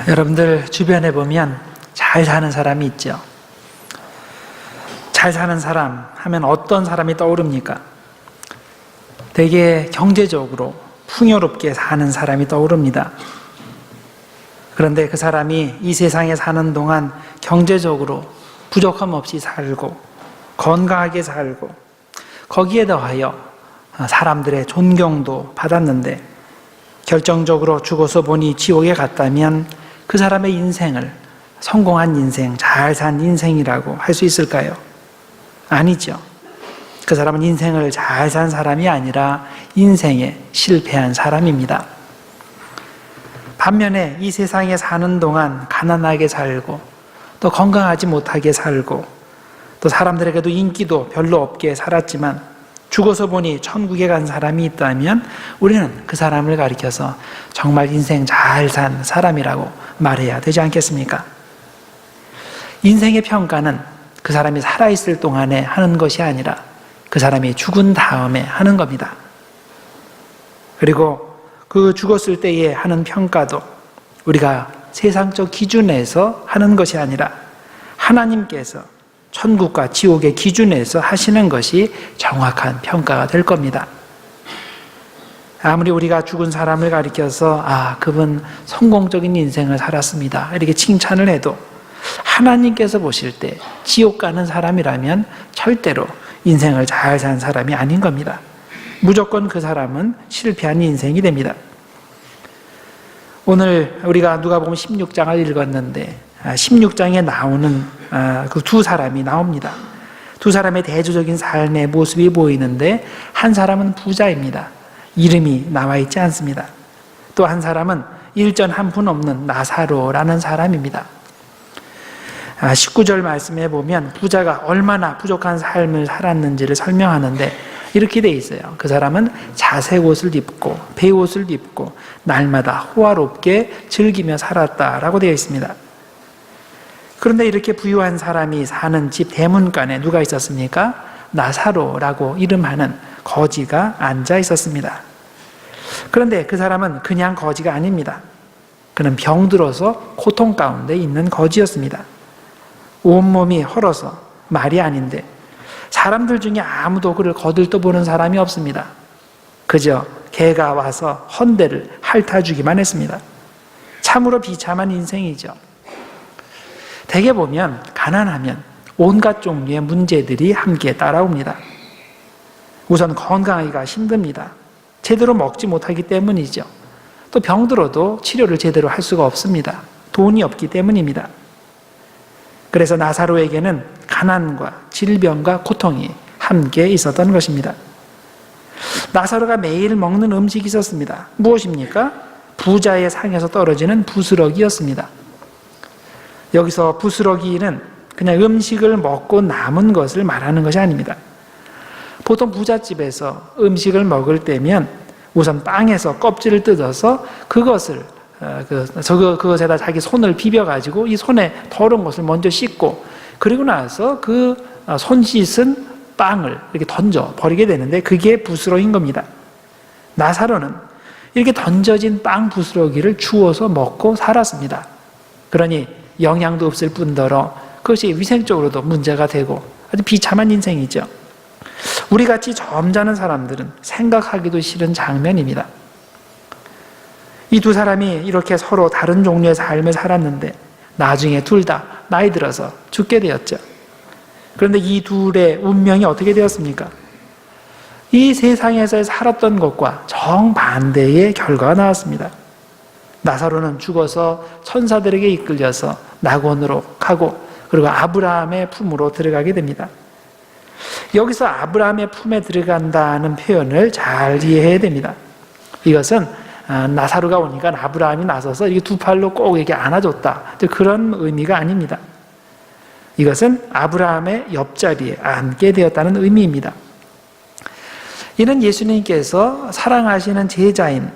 여러분들 주변에 보면 잘 사는 사람이 있죠. 잘 사는 사람 하면 어떤 사람이 떠오릅니까? 되게 경제적으로 풍요롭게 사는 사람이 떠오릅니다. 그런데 그 사람이 이 세상에 사는 동안 경제적으로 부족함 없이 살고 건강하게 살고 거기에 더하여 사람들의 존경도 받았는데 결정적으로 죽어서 보니 지옥에 갔다면 그 사람의 인생을 성공한 인생, 잘 산 인생이라고 할 수 있을까요? 아니죠. 그 사람은 인생을 잘 산 사람이 아니라 인생에 실패한 사람입니다. 반면에 이 세상에 사는 동안 가난하게 살고 또 건강하지 못하게 살고 또 사람들에게도 인기도 별로 없게 살았지만 죽어서 보니 천국에 간 사람이 있다면 우리는 그 사람을 가리켜서 정말 인생 잘 산 사람이라고 말해야 되지 않겠습니까? 인생의 평가는 그 사람이 살아있을 동안에 하는 것이 아니라 그 사람이 죽은 다음에 하는 겁니다. 그리고 그 죽었을 때에 하는 평가도 우리가 세상적 기준에서 하는 것이 아니라 하나님께서 천국과 지옥의 기준에서 하시는 것이 정확한 평가가 될 겁니다. 아무리 우리가 죽은 사람을 가리켜서 그분 성공적인 인생을 살았습니다 이렇게 칭찬을 해도 하나님께서 보실 때 지옥 가는 사람이라면 절대로 인생을 잘 산 사람이 아닌 겁니다. 무조건 그 사람은 실패한 인생이 됩니다. 오늘 우리가 누가복음 16장을 읽었는데 16장에 나오는 그 두 사람이 나옵니다. 두 사람의 대조적인 삶의 모습이 보이는데 한 사람은 부자입니다. 이름이 나와 있지 않습니다. 또 한 사람은 일전 한 푼 없는 나사로라는 사람입니다. 19절 말씀에 보면 부자가 얼마나 부족한 삶을 살았는지를 설명하는데 이렇게 돼 있어요. 그 사람은 자색 옷을 입고 베옷을 입고 날마다 호화롭게 즐기며 살았다라고 되어 있습니다. 그런데 이렇게 부유한 사람이 사는 집 대문간에 누가 있었습니까? 나사로라고 이름하는 거지가 앉아 있었습니다. 그런데 그 사람은 그냥 거지가 아닙니다. 그는 병들어서 고통 가운데 있는 거지였습니다. 온몸이 헐어서 말이 아닌데 사람들 중에 아무도 그를 거들떠보는 사람이 없습니다. 그저 개가 와서 헌대를 핥아주기만 했습니다. 참으로 비참한 인생이죠. 대개 보면 가난하면 온갖 종류의 문제들이 함께 따라옵니다. 우선 건강하기가 힘듭니다. 제대로 먹지 못하기 때문이죠. 또 병들어도 치료를 제대로 할 수가 없습니다. 돈이 없기 때문입니다. 그래서 나사로에게는 가난과 질병과 고통이 함께 있었던 것입니다. 나사로가 매일 먹는 음식이 있었습니다. 무엇입니까? 부자의 상에서 떨어지는 부스러기였습니다. 여기서 부스러기는 그냥 음식을 먹고 남은 것을 말하는 것이 아닙니다. 보통 부잣집에서 음식을 먹을 때면 우선 빵에서 껍질을 뜯어서 그것을 그것에다 자기 손을 비벼가지고 이 손에 더러운 것을 먼저 씻고 그리고 나서 그 손 씻은 빵을 이렇게 던져 버리게 되는데 그게 부스러기인 겁니다. 나사로는 이렇게 던져진 빵 부스러기를 주워서 먹고 살았습니다. 그러니 영양도 없을 뿐더러 그것이 위생적으로도 문제가 되고 아주 비참한 인생이죠. 우리같이 점잖은 사람들은 생각하기도 싫은 장면입니다. 이 두 사람이 이렇게 서로 다른 종류의 삶을 살았는데 나중에 둘 다 나이 들어서 죽게 되었죠. 그런데 이 둘의 운명이 어떻게 되었습니까? 이 세상에서 살았던 것과 정반대의 결과가 나왔습니다. 나사로는 죽어서 천사들에게 이끌려서 낙원으로 가고 그리고 아브라함의 품으로 들어가게 됩니다. 여기서 아브라함의 품에 들어간다는 표현을 잘 이해해야 됩니다. 이것은 나사로가 오니까 아브라함이 나서서 이렇게 두 팔로 꼭 이렇게 안아줬다 그런 의미가 아닙니다. 이것은 아브라함의 옆자리에 앉게 되었다는 의미입니다. 이는 예수님께서 사랑하시는 제자인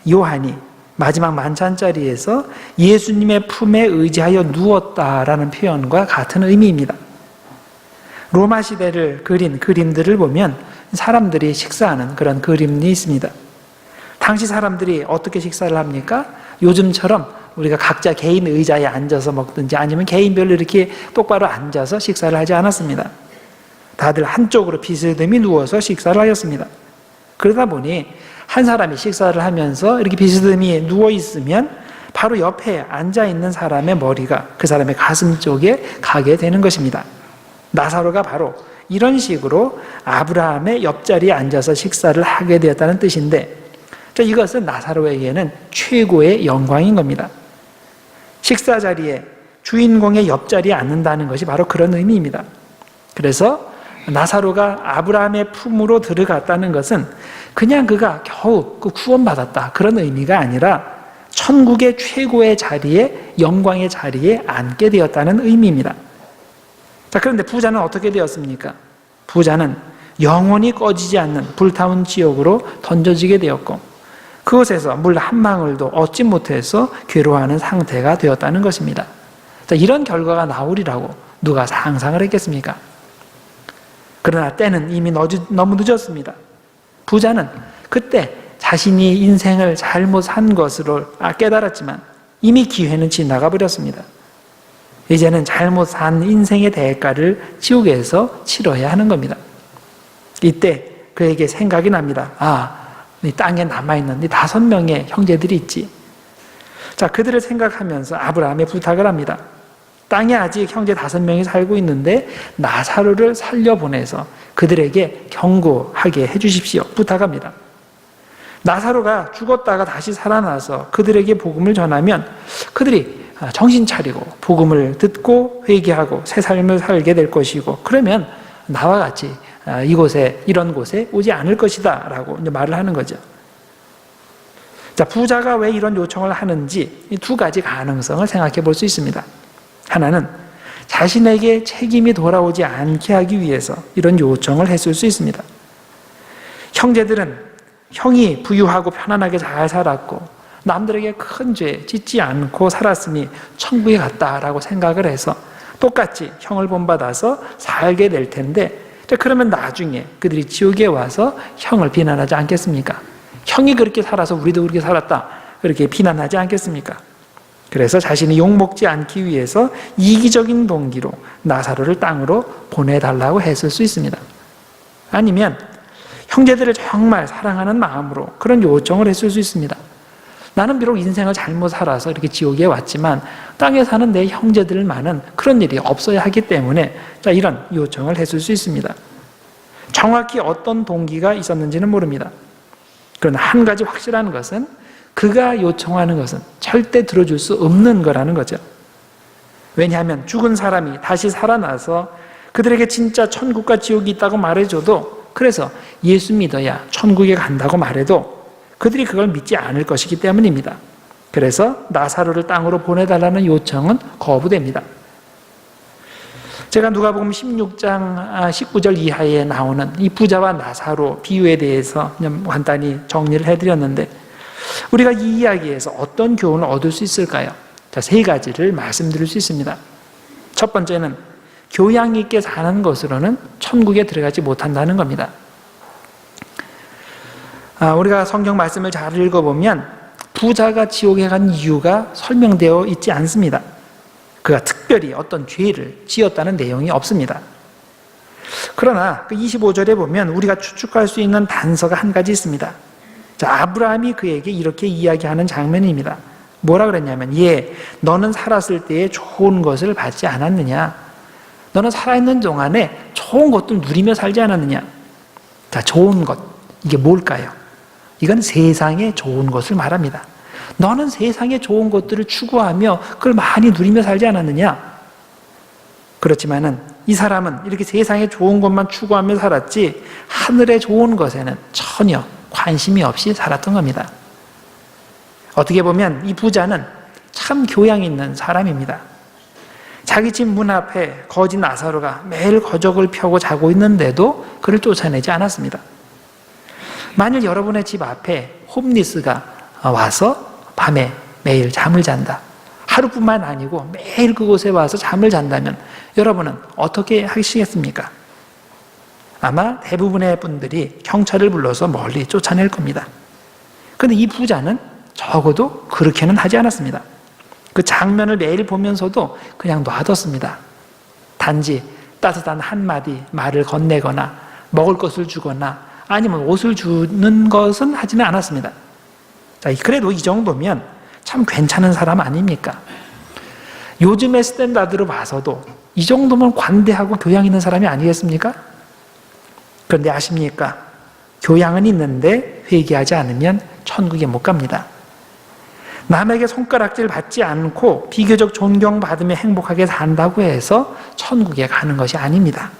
요한이 마지막 만찬자리에서 예수님의 품에 의지하여 누웠다라는 표현과 같은 의미입니다. 로마 시대를 그린 그림들을 보면 사람들이 식사하는 그런 그림이 있습니다. 당시 사람들이 어떻게 식사를 합니까? 요즘처럼 우리가 각자 개인 의자에 앉아서 먹든지 아니면 개인별로 이렇게 똑바로 앉아서 식사를 하지 않았습니다. 다들 한쪽으로 비스듬히 누워서 식사를 하였습니다. 그러다 보니 한 사람이 식사를 하면서 이렇게 비스듬히 누워 있으면 바로 옆에 앉아 있는 사람의 머리가 그 사람의 가슴 쪽에 가게 되는 것입니다. 나사로가 바로 이런 식으로 아브라함의 옆자리에 앉아서 식사를 하게 되었다는 뜻인데, 이것은 나사로에게는 최고의 영광인 겁니다. 식사 자리에 주인공의 옆자리에 앉는다는 것이 바로 그런 의미입니다. 그래서 나사로가 아브라함의 품으로 들어갔다는 것은 그냥 그가 겨우 구원받았다 그런 의미가 아니라 천국의 최고의 자리에, 영광의 자리에 앉게 되었다는 의미입니다. 그런데 부자는 어떻게 되었습니까? 부자는 영원히 꺼지지 않는 불타온 지옥으로 던져지게 되었고 그곳에서 물 한 방울도 얻지 못해서 괴로워하는 상태가 되었다는 것입니다. 이런 결과가 나오리라고 누가 상상을 했겠습니까? 그러나 때는 이미 너무 늦었습니다. 부자는 그때 자신이 인생을 잘못 산 것으로 깨달았지만 이미 기회는 지나가 버렸습니다. 이제는 잘못 산 인생의 대가를 지옥에서 치러야 하는 겁니다. 이때 그에게 생각이 납니다. 이 땅에 남아있는 이 5명의 형제들이 있지. 그들을 생각하면서 아브라함에 부탁을 합니다. 땅에 아직 형제 5명이 살고 있는데 나사로를 살려보내서 그들에게 경고하게 해주십시오. 부탁합니다. 나사로가 죽었다가 다시 살아나서 그들에게 복음을 전하면 그들이 정신 차리고 복음을 듣고 회개하고 새 삶을 살게 될 것이고 그러면 나와 같이 이런 곳에 오지 않을 것이다 라고 말을 하는 거죠. 부자가 왜 이런 요청을 하는지 이 2가지 가능성을 생각해 볼 수 있습니다. 하나는 자신에게 책임이 돌아오지 않게 하기 위해서 이런 요청을 했을 수 있습니다. 형제들은 형이 부유하고 편안하게 잘 살았고 남들에게 큰 죄 짓지 않고 살았으니 천국에 갔다라고 생각을 해서 똑같이 형을 본받아서 살게 될 텐데 그러면 나중에 그들이 지옥에 와서 형을 비난하지 않겠습니까? 형이 그렇게 살아서 우리도 그렇게 살았다 그렇게 비난하지 않겠습니까? 그래서 자신이 욕먹지 않기 위해서 이기적인 동기로 나사로를 땅으로 보내달라고 했을 수 있습니다. 아니면 형제들을 정말 사랑하는 마음으로 그런 요청을 했을 수 있습니다. 나는 비록 인생을 잘못 살아서 이렇게 지옥에 왔지만 땅에 사는 내 형제들만은 그런 일이 없어야 하기 때문에 이런 요청을 했을 수 있습니다. 정확히 어떤 동기가 있었는지는 모릅니다. 그러나 한 가지 확실한 것은 그가 요청하는 것은 절대 들어줄 수 없는 거라는 거죠. 왜냐하면 죽은 사람이 다시 살아나서 그들에게 진짜 천국과 지옥이 있다고 말해줘도, 그래서 예수 믿어야 천국에 간다고 말해도 그들이 그걸 믿지 않을 것이기 때문입니다. 그래서 나사로를 땅으로 보내달라는 요청은 거부됩니다. 제가 누가복음 16장 19절 이하에 나오는 이 부자와 나사로 비유에 대해서 간단히 정리를 해드렸는데 우리가 이 이야기에서 어떤 교훈을 얻을 수 있을까요? 3가지를 말씀드릴 수 있습니다. 첫 번째는 교양 있게 사는 것으로는 천국에 들어가지 못한다는 겁니다. 우리가 성경 말씀을 잘 읽어보면 부자가 지옥에 간 이유가 설명되어 있지 않습니다. 그가 특별히 어떤 죄를 지었다는 내용이 없습니다. 그러나 25절에 보면 우리가 추측할 수 있는 단서가 한 가지 있습니다. 아브라함이 그에게 이렇게 이야기하는 장면입니다. 뭐라 그랬냐면, 너는 살았을 때에 좋은 것을 받지 않았느냐? 너는 살아있는 동안에 좋은 것들 누리며 살지 않았느냐? 좋은 것, 이게 뭘까요? 이건 세상의 좋은 것을 말합니다. 너는 세상의 좋은 것들을 추구하며 그걸 많이 누리며 살지 않았느냐? 그렇지만은 이 사람은 이렇게 세상의 좋은 것만 추구하며 살았지 하늘의 좋은 것에는 전혀 관심이 없이 살았던 겁니다. 어떻게 보면 이 부자는 참 교양 있는 사람입니다. 자기 집 문 앞에 거지 나사로가 매일 거적을 펴고 자고 있는데도 그를 쫓아내지 않았습니다. 만일 여러분의 집 앞에 홈리스가 와서 밤에 매일 잠을 잔다, 하루뿐만 아니고 매일 그곳에 와서 잠을 잔다면 여러분은 어떻게 하시겠습니까? 아마 대부분의 분들이 경찰을 불러서 멀리 쫓아낼 겁니다. 그런데 이 부자는 적어도 그렇게는 하지 않았습니다. 그 장면을 매일 보면서도 그냥 놔뒀습니다. 단지 따뜻한 한마디 말을 건네거나 먹을 것을 주거나 아니면 옷을 주는 것은 하지는 않았습니다. 자, 그래도 이 정도면 참 괜찮은 사람 아닙니까? 요즘의 스탠다드로 봐서도 이 정도면 관대하고 교양 있는 사람이 아니겠습니까? 그런데 아십니까? 교양은 있는데 회개하지 않으면 천국에 못 갑니다. 남에게 손가락질 받지 않고 비교적 존경받으며 행복하게 산다고 해서 천국에 가는 것이 아닙니다.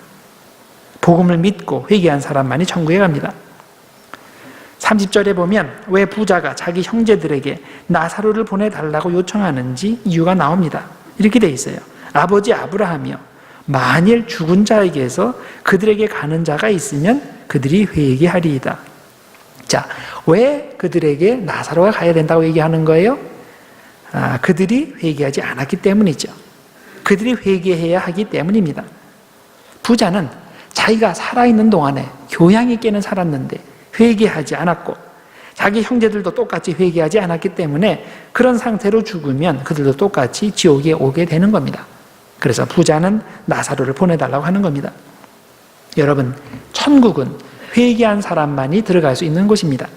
복음을 믿고 회개한 사람만이 천국에 갑니다. 30절에 보면 왜 부자가 자기 형제들에게 나사로를 보내달라고 요청하는지 이유가 나옵니다. 이렇게 돼 있어요. 아버지 아브라함이여, 만일 죽은 자에게서 그들에게 가는 자가 있으면 그들이 회개하리이다. 자, 왜 그들에게 나사로가 가야 된다고 얘기하는 거예요? 그들이 회개하지 않았기 때문이죠. 그들이 회개해야 하기 때문입니다. 부자는 자기가 살아있는 동안에 교양 있게는 살았는데 회개하지 않았고 자기 형제들도 똑같이 회개하지 않았기 때문에 그런 상태로 죽으면 그들도 똑같이 지옥에 오게 되는 겁니다. 그래서 부자는 나사로를 보내달라고 하는 겁니다. 여러분, 천국은 회개한 사람만이 들어갈 수 있는 곳입니다.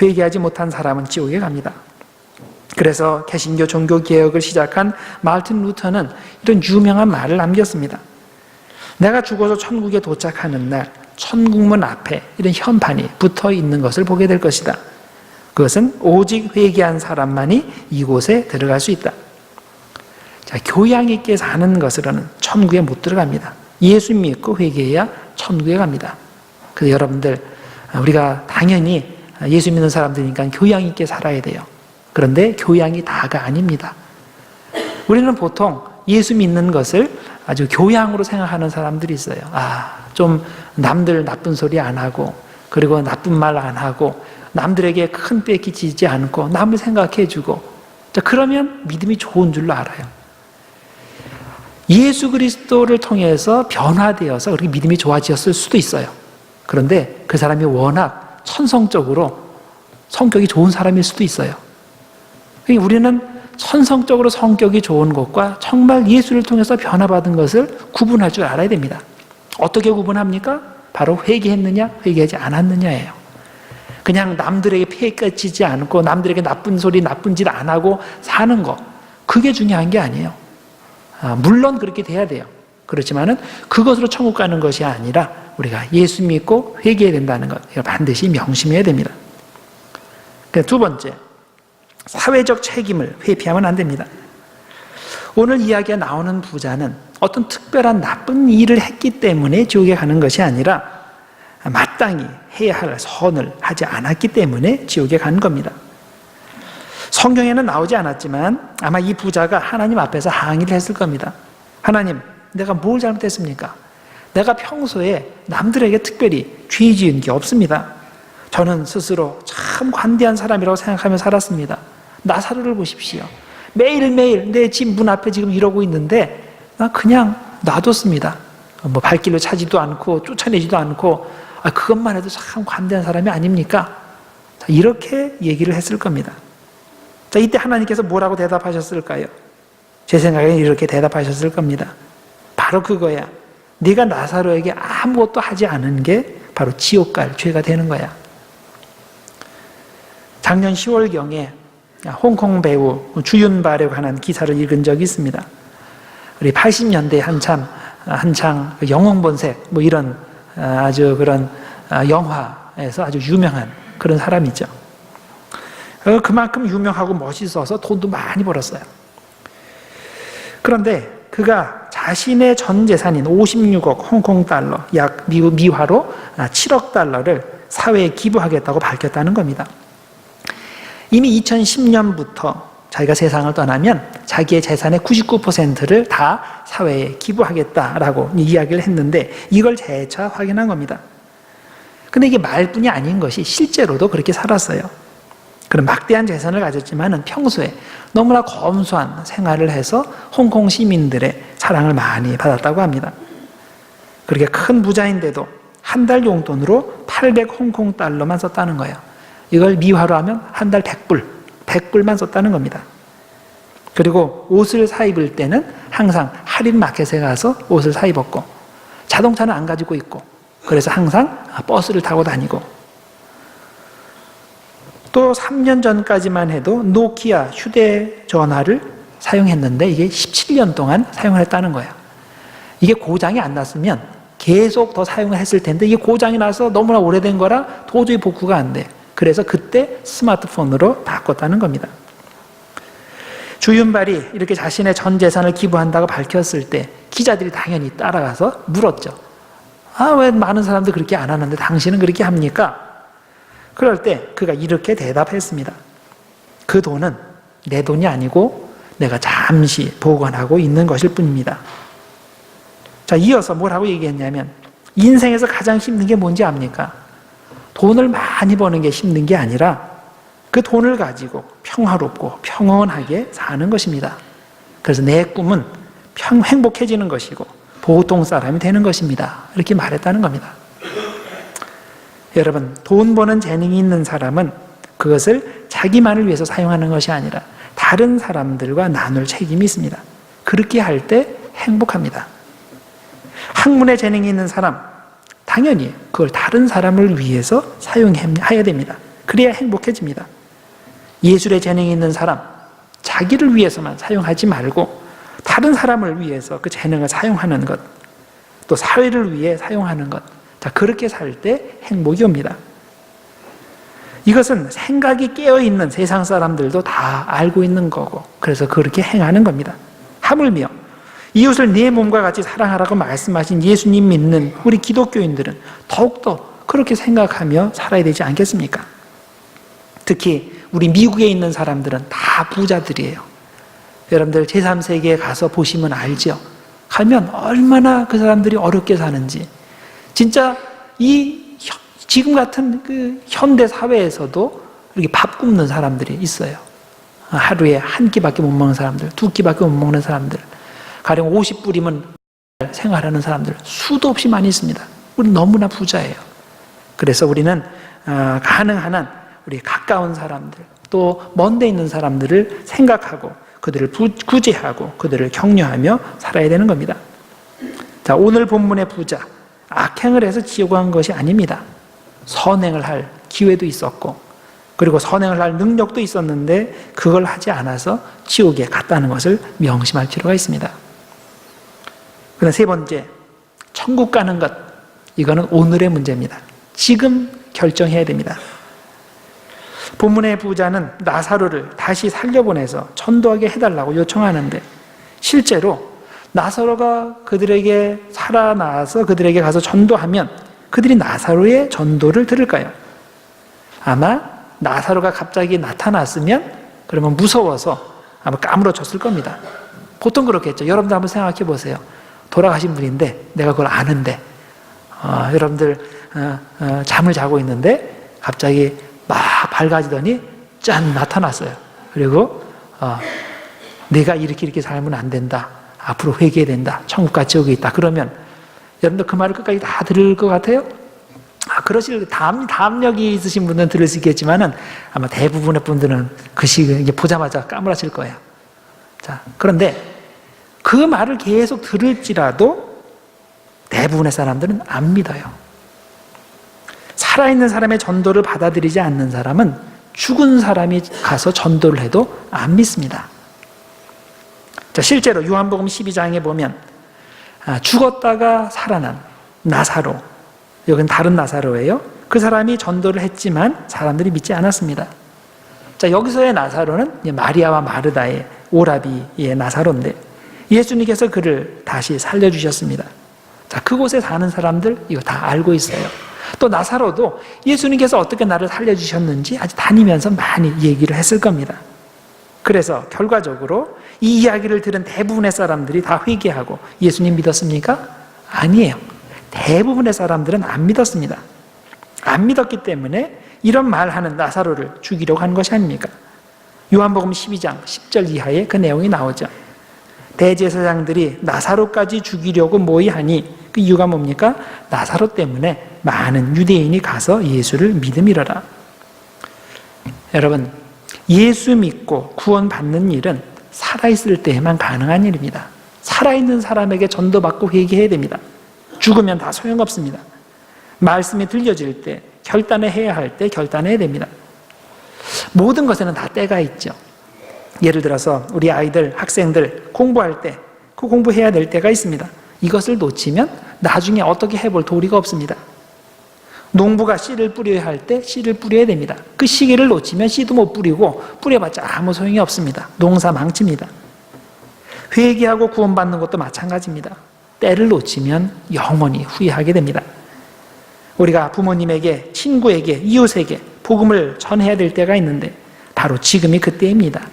회개하지 못한 사람은 지옥에 갑니다. 그래서 개신교 종교개혁을 시작한 마르틴 루터는 이런 유명한 말을 남겼습니다. 내가 죽어서 천국에 도착하는 날 천국문 앞에 이런 현판이 붙어 있는 것을 보게 될 것이다. 그것은 오직 회개한 사람만이 이곳에 들어갈 수 있다. 자, 교양 있게 사는 것으로는 천국에 못 들어갑니다. 예수 믿고 회개해야 천국에 갑니다. 그래서 여러분들, 우리가 당연히 예수 믿는 사람들이니까 교양 있게 살아야 돼요. 그런데 교양이 다가 아닙니다. 우리는 보통 예수 믿는 것을 아주 교양으로 생각하는 사람들이 있어요. 좀 남들 나쁜 소리 안 하고, 그리고 나쁜 말 안 하고, 남들에게 큰 뼈 끼치지 않고, 남을 생각해 주고, 자, 그러면 믿음이 좋은 줄로 알아요. 예수 그리스도를 통해서 변화되어서 그렇게 믿음이 좋아졌을 수도 있어요. 그런데 그 사람이 워낙 천성적으로 성격이 좋은 사람일 수도 있어요. 그러니까 우리는 천성적으로 성격이 좋은 것과 정말 예수를 통해서 변화받은 것을 구분할 줄 알아야 됩니다. 어떻게 구분합니까? 바로 회개했느냐, 회개하지 않았느냐예요. 그냥 남들에게 피해 끼치지 않고 남들에게 나쁜 소리, 나쁜 짓 안 하고 사는 거, 그게 중요한 게 아니에요. 물론 그렇게 돼야 돼요. 그렇지만은 그것으로 천국 가는 것이 아니라 우리가 예수 믿고 회개해야 된다는 것, 이걸 반드시 명심해야 됩니다. 두 번째, 사회적 책임을 회피하면 안 됩니다. 오늘 이야기가 나오는 부자는 어떤 특별한 나쁜 일을 했기 때문에 지옥에 가는 것이 아니라 마땅히 해야 할 선을 하지 않았기 때문에 지옥에 간 겁니다. 성경에는 나오지 않았지만 아마 이 부자가 하나님 앞에서 항의를 했을 겁니다. 하나님, 내가 뭘 잘못했습니까? 내가 평소에 남들에게 특별히 죄 지은 게 없습니다. 저는 스스로 참 관대한 사람이라고 생각하며 살았습니다. 나사로를 보십시오. 매일매일 내 집 문 앞에 지금 이러고 있는데 나 그냥 놔뒀습니다. 발길로 차지도 않고 쫓아내지도 않고 그것만 해도 참 관대한 사람이 아닙니까? 이렇게 얘기를 했을 겁니다. 자, 이때 하나님께서 뭐라고 대답하셨을까요? 제 생각에는 이렇게 대답하셨을 겁니다. 바로 그거야. 네가 나사로에게 아무것도 하지 않은 게 바로 지옥 갈 죄가 되는 거야. 작년 10월경에 홍콩 배우 주윤발에 관한 기사를 읽은 적이 있습니다. 우리 80년대 한창 영웅본색 이런 아주 그런 영화에서 아주 유명한 그런 사람이죠. 그만큼 유명하고 멋있어서 돈도 많이 벌었어요. 그런데 그가 자신의 전 재산인 56억 홍콩 달러, 약 미화로 7억 달러를 사회에 기부하겠다고 밝혔다는 겁니다. 이미 2010년부터 자기가 세상을 떠나면 자기의 재산의 99%를 다 사회에 기부하겠다라고 이야기를 했는데 이걸 재차 확인한 겁니다. 근데 이게 말뿐이 아닌 것이 실제로도 그렇게 살았어요. 그런 막대한 재산을 가졌지만은 평소에 너무나 검소한 생활을 해서 홍콩 시민들의 사랑을 많이 받았다고 합니다. 그렇게 큰 부자인데도 한 달 용돈으로 800 홍콩 달러만 썼다는 거예요. 이걸 미화로 하면 한 달 100불만 썼다는 겁니다. 그리고 옷을 사 입을 때는 항상 할인 마켓에 가서 옷을 사 입었고, 자동차는 안 가지고 있고, 그래서 항상 버스를 타고 다니고, 또 3년 전까지만 해도 노키아 휴대전화를 사용했는데 이게 17년 동안 사용을 했다는 거예요. 이게 고장이 안 났으면 계속 더 사용을 했을 텐데 이게 고장이 나서 너무나 오래된 거라 도저히 복구가 안 돼. 그래서 그때 스마트폰으로 바꿨다는 겁니다. 주윤발이 이렇게 자신의 전 재산을 기부한다고 밝혔을 때 기자들이 당연히 따라가서 물었죠. 왜 많은 사람들 그렇게 안 하는데 당신은 그렇게 합니까? 그럴 때 그가 이렇게 대답했습니다. 그 돈은 내 돈이 아니고 내가 잠시 보관하고 있는 것일 뿐입니다. 자, 이어서 뭐라고 얘기했냐면 인생에서 가장 힘든 게 뭔지 압니까? 돈을 많이 버는 게 힘든 게 아니라 그 돈을 가지고 평화롭고 평온하게 사는 것입니다. 그래서 내 꿈은 행복해지는 것이고 보통 사람이 되는 것입니다. 이렇게 말했다는 겁니다. 여러분, 돈 버는 재능이 있는 사람은 그것을 자기만을 위해서 사용하는 것이 아니라 다른 사람들과 나눌 책임이 있습니다. 그렇게 할 때 행복합니다. 학문의 재능이 있는 사람, 당연히 그걸 다른 사람을 위해서 사용해야 됩니다. 그래야 행복해집니다. 예술의 재능이 있는 사람, 자기를 위해서만 사용하지 말고 다른 사람을 위해서 그 재능을 사용하는 것, 또 사회를 위해 사용하는 것, 자, 그렇게 살 때 행복이 옵니다. 이것은 생각이 깨어있는 세상 사람들도 다 알고 있는 거고, 그래서 그렇게 행하는 겁니다. 하물며 이웃을 내 몸과 같이 사랑하라고 말씀하신 예수님 믿는 우리 기독교인들은 더욱더 그렇게 생각하며 살아야 되지 않겠습니까? 특히 우리 미국에 있는 사람들은 다 부자들이에요. 여러분들 제3세계에 가서 보시면 알죠. 가면 얼마나 그 사람들이 어렵게 사는지. 진짜 지금 같은 그 현대 사회에서도 이렇게 밥 굶는 사람들이 있어요. 하루에 한 끼밖에 못 먹는 사람들, 두 끼밖에 못 먹는 사람들, 가령 50불이면 생활하는 사람들 수도 없이 많이 있습니다. 우리 너무나 부자예요. 그래서 우리는 가능한 한 우리 가까운 사람들, 또 먼데 있는 사람들을 생각하고 그들을 구제하고 그들을 격려하며 살아야 되는 겁니다. 자, 오늘 본문의 부자, 악행을 해서 지옥 간 것이 아닙니다. 선행을 할 기회도 있었고, 그리고 선행을 할 능력도 있었는데 그걸 하지 않아서 지옥에 갔다는 것을 명심할 필요가 있습니다. 그다음 세 번째, 천국 가는 것, 이거는 오늘의 문제입니다. 지금 결정해야 됩니다. 본문의 부자는 나사로를 다시 살려보내서 전도하게 해달라고 요청하는데, 실제로 나사로가 그들에게 살아나서 그들에게 가서 전도하면 그들이 나사로의 전도를 들을까요? 아마 나사로가 갑자기 나타났으면 그러면 무서워서 아마 까무러쳤을 겁니다. 보통 그렇겠죠. 여러분들 한번 생각해 보세요. 돌아가신 분인데 내가 그걸 아는데 여러분들 잠을 자고 있는데 갑자기 막 밝아지더니 짠 나타났어요. 그리고 내가 이렇게 살면 안 된다. 앞으로 회개해야 된다. 천국과 지옥에 있다. 그러면 여러분들 그 말을 끝까지 다 들을 것 같아요? 그러실 담력이 있으신 분들은 들을 수 있겠지만은 아마 대부분의 분들은 그 시간 이제 보자마자 까무라칠 거예요. 자, 그런데 그 말을 계속 들을지라도 대부분의 사람들은 안 믿어요. 살아있는 사람의 전도를 받아들이지 않는 사람은 죽은 사람이 가서 전도를 해도 안 믿습니다. 자, 실제로 요한복음 12장에 보면 죽었다가 살아난 나사로, 여기는 다른 나사로예요. 그 사람이 전도를 했지만 사람들이 믿지 않았습니다. 자, 여기서의 나사로는 마리아와 마르다의 오라비의 나사로인데 예수님께서 그를 다시 살려주셨습니다. 자, 그곳에 사는 사람들 이거 다 알고 있어요. 또 나사로도 예수님께서 어떻게 나를 살려주셨는지 아주 다니면서 많이 얘기를 했을 겁니다. 그래서 결과적으로 이 이야기를 들은 대부분의 사람들이 다 회개하고 예수님 믿었습니까? 아니에요. 대부분의 사람들은 안 믿었습니다. 안 믿었기 때문에 이런 말하는 나사로를 죽이려고 한 것이 아닙니까? 요한복음 12장 10절 이하에 그 내용이 나오죠. 대제사장들이 나사로까지 죽이려고 모의하니 그 이유가 뭡니까? 나사로 때문에 많은 유대인이 가서 예수를 믿음이러라. 여러분, 예수 믿고 구원받는 일은 살아있을 때에만 가능한 일입니다. 살아있는 사람에게 전도받고 회개해야 됩니다. 죽으면 다 소용없습니다. 말씀이 들려질 때, 결단해야 할 때 결단해야 됩니다. 모든 것에는 다 때가 있죠. 예를 들어서 우리 아이들, 학생들 공부할 때, 그 공부해야 될 때가 있습니다. 이것을 놓치면 나중에 어떻게 해볼 도리가 없습니다. 농부가 씨를 뿌려야 할 때 씨를 뿌려야 됩니다. 그 시기를 놓치면 씨도 못 뿌리고 뿌려봤자 아무 소용이 없습니다. 농사 망칩니다. 회개하고 구원받는 것도 마찬가지입니다. 때를 놓치면 영원히 후회하게 됩니다. 우리가 부모님에게, 친구에게, 이웃에게 복음을 전해야 될 때가 있는데 바로 지금이 그때입니다.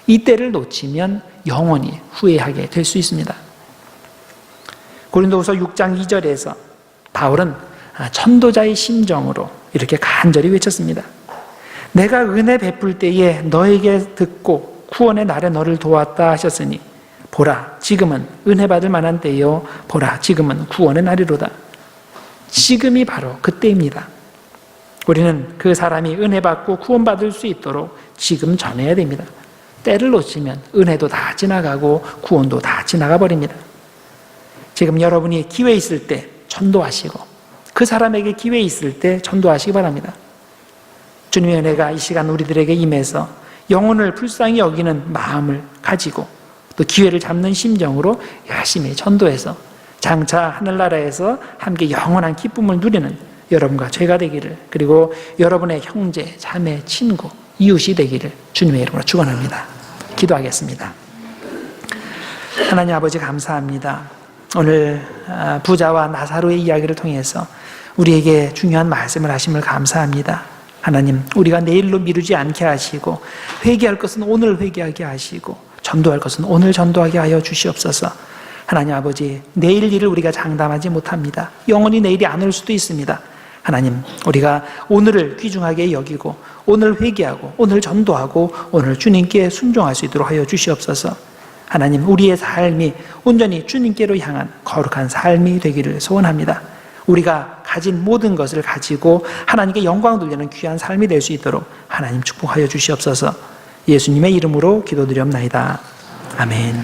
이 때를 놓치면 영원히 후회하게 될 수 있습니다. 고린도후서 6장 2절에서 바울은 전도자의 심정으로 이렇게 간절히 외쳤습니다. 내가 은혜 베풀 때에 너에게 듣고 구원의 날에 너를 도왔다 하셨으니 보라 지금은 은혜 받을 만한 때요 보라 지금은 구원의 날이로다. 지금이 바로 그때입니다. 우리는 그 사람이 은혜 받고 구원받을 수 있도록 지금 전해야 됩니다. 때를 놓치면 은혜도 다 지나가고 구원도 다 지나가 버립니다. 지금 여러분이 기회 있을 때 전도하시고 그 사람에게 기회 있을 때 전도하시기 바랍니다. 주님의 은혜가 이 시간 우리들에게 임해서 영혼을 불쌍히 여기는 마음을 가지고 또 기회를 잡는 심정으로 열심히 전도해서 장차 하늘나라에서 함께 영원한 기쁨을 누리는 여러분과 제가 되기를, 그리고 여러분의 형제, 자매, 친구, 이웃이 되기를 주님의 이름으로 축원합니다. 기도하겠습니다. 하나님 아버지 감사합니다. 오늘 부자와 나사로의 이야기를 통해서 우리에게 중요한 말씀을 하심을 감사합니다. 하나님, 우리가 내일로 미루지 않게 하시고 회개할 것은 오늘 회개하게 하시고 전도할 것은 오늘 전도하게 하여 주시옵소서. 하나님 아버지, 내일 일을 우리가 장담하지 못합니다. 영원히 내일이 안 올 수도 있습니다. 하나님, 우리가 오늘을 귀중하게 여기고 오늘 회개하고 오늘 전도하고 오늘 주님께 순종할 수 있도록 하여 주시옵소서. 하나님, 우리의 삶이 온전히 주님께로 향한 거룩한 삶이 되기를 소원합니다. 우리가 가진 모든 것을 가지고 하나님께 영광 돌리는 귀한 삶이 될 수 있도록 하나님 축복하여 주시옵소서. 예수님의 이름으로 기도드리옵나이다. 아멘.